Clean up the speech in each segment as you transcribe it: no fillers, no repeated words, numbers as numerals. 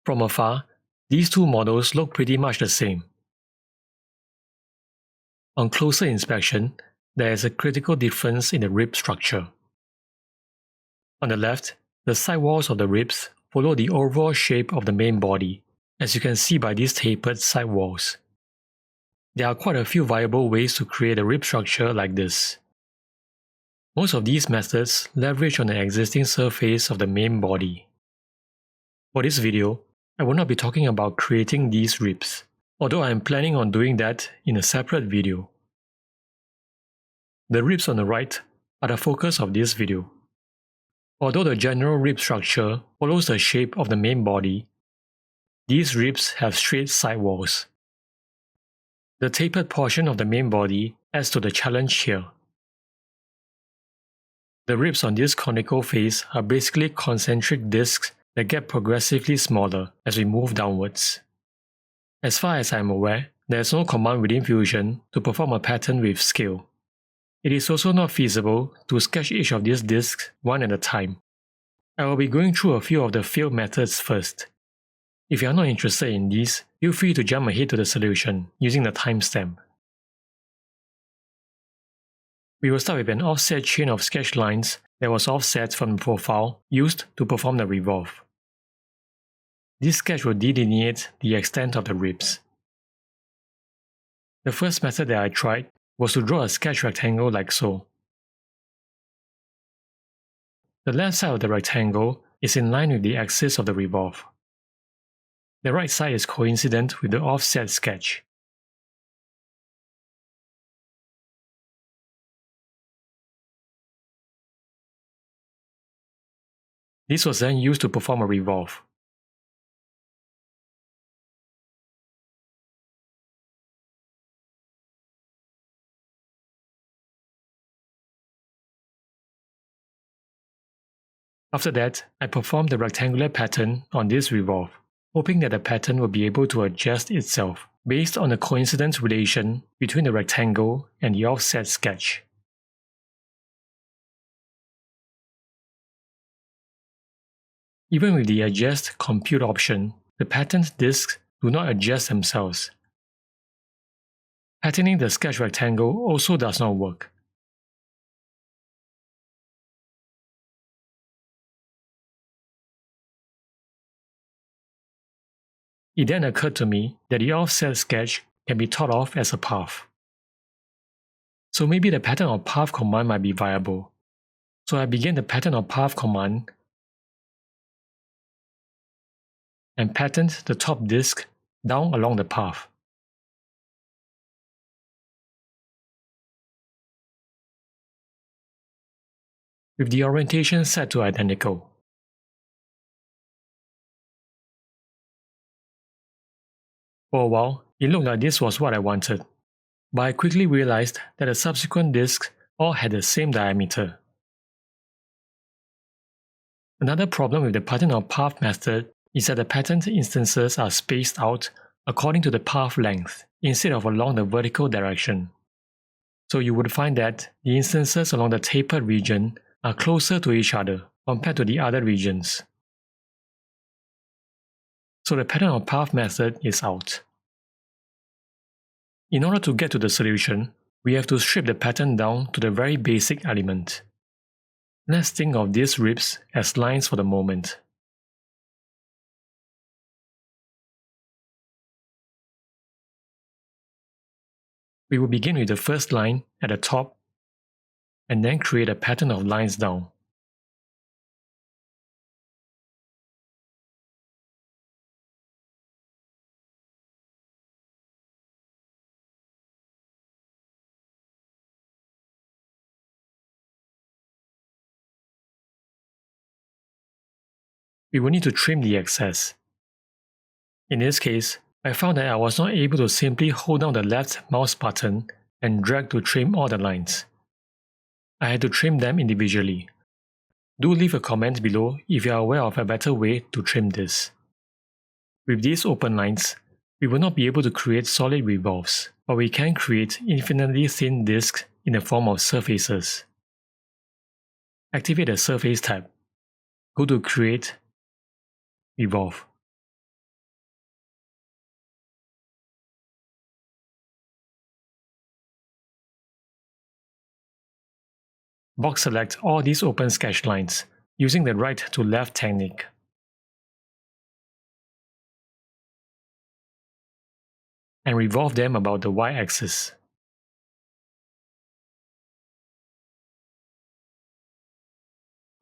From afar, these two models look pretty much the same. On closer inspection, there is a critical difference in the rib structure. On the left, the sidewalls of the ribs follow the overall shape of the main body, as you can see by these tapered sidewalls. There are quite a few viable ways to create a rib structure like this. Most of these methods leverage on the existing surface of the main body. For this video, I will not be talking about creating these ribs, although I am planning on doing that in a separate video. The ribs on the right are the focus of this video. Although the general rib structure follows the shape of the main body, these ribs have straight sidewalls. The tapered portion of the main body adds to the challenge here. The ribs on this conical face are basically concentric discs that get progressively smaller as we move downwards. As far as I am aware, there is no command within Fusion to perform a pattern with scale. It is also not feasible to sketch each of these discs one at a time. I will be going through a few of the failed methods first. If you are not interested in these, feel free to jump ahead to the solution using the timestamp. We will start with an offset chain of sketch lines that was offset from the profile used to perform the revolve. This sketch will delineate the extent of the ribs. The first method that I tried was to draw a sketch rectangle like so. The left side of the rectangle is in line with the axis of the revolve. The right side is coincident with the offset sketch. This was then used to perform a revolve. After that, I performed the rectangular pattern on this revolve, hoping that the pattern will be able to adjust itself based on the coincidence relation between the rectangle and the offset sketch. Even with the Adjust Compute option, the patterned discs do not adjust themselves. Patterning the sketch rectangle also does not work. It then occurred to me that the offset sketch can be thought of as a path. So maybe the pattern of path command might be viable. So I began the pattern of path command and patterned the top disk down along the path. With the orientation set to identical. For a while, it looked like this was what I wanted, but I quickly realized that the subsequent disks all had the same diameter. Another problem with the pattern of path method is that the patterned instances are spaced out according to the path length instead of along the vertical direction. So you would find that the instances along the tapered region are closer to each other compared to the other regions. So the pattern of path method is out. In order to get to the solution, we have to strip the pattern down to the very basic element. Let's think of these ribs as lines for the moment. We will begin with the first line at the top and then create a pattern of lines down. We will need to trim the excess. In this case, I found that I was not able to simply hold down the left mouse button and drag to trim all the lines. I had to trim them individually. Do leave a comment below if you are aware of a better way to trim this. With these open lines, we will not be able to create solid revolves, but we can create infinitely thin disks in the form of surfaces. Activate the Surface tab. Go to Create, Revolve. Box select all these open sketch lines using the right to left technique. And revolve them about the y-axis.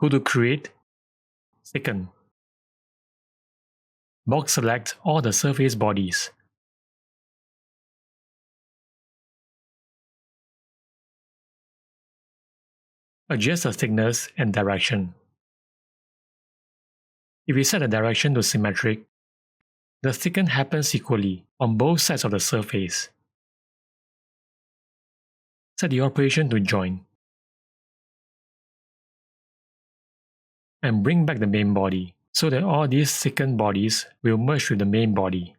Go to Create, Thicken. Box select all the surface bodies. Adjust the thickness and direction. If we set the direction to symmetric, the thicken happens equally on both sides of the surface. Set the operation to join. And bring back the main body, so that all these thickened bodies will merge with the main body.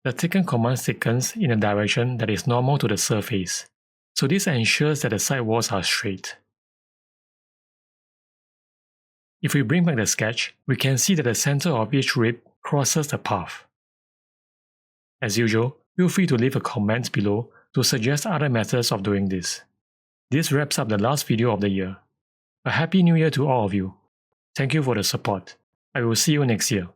The thicken command thickens in a direction that is normal to the surface, so this ensures that the side walls are straight. If we bring back the sketch, we can see that the center of each rib crosses the path. As usual, feel free to leave a comment below to suggest other methods of doing this. This wraps up the last video of the year. A Happy New Year to all of you. Thank you for the support. I will see you next year.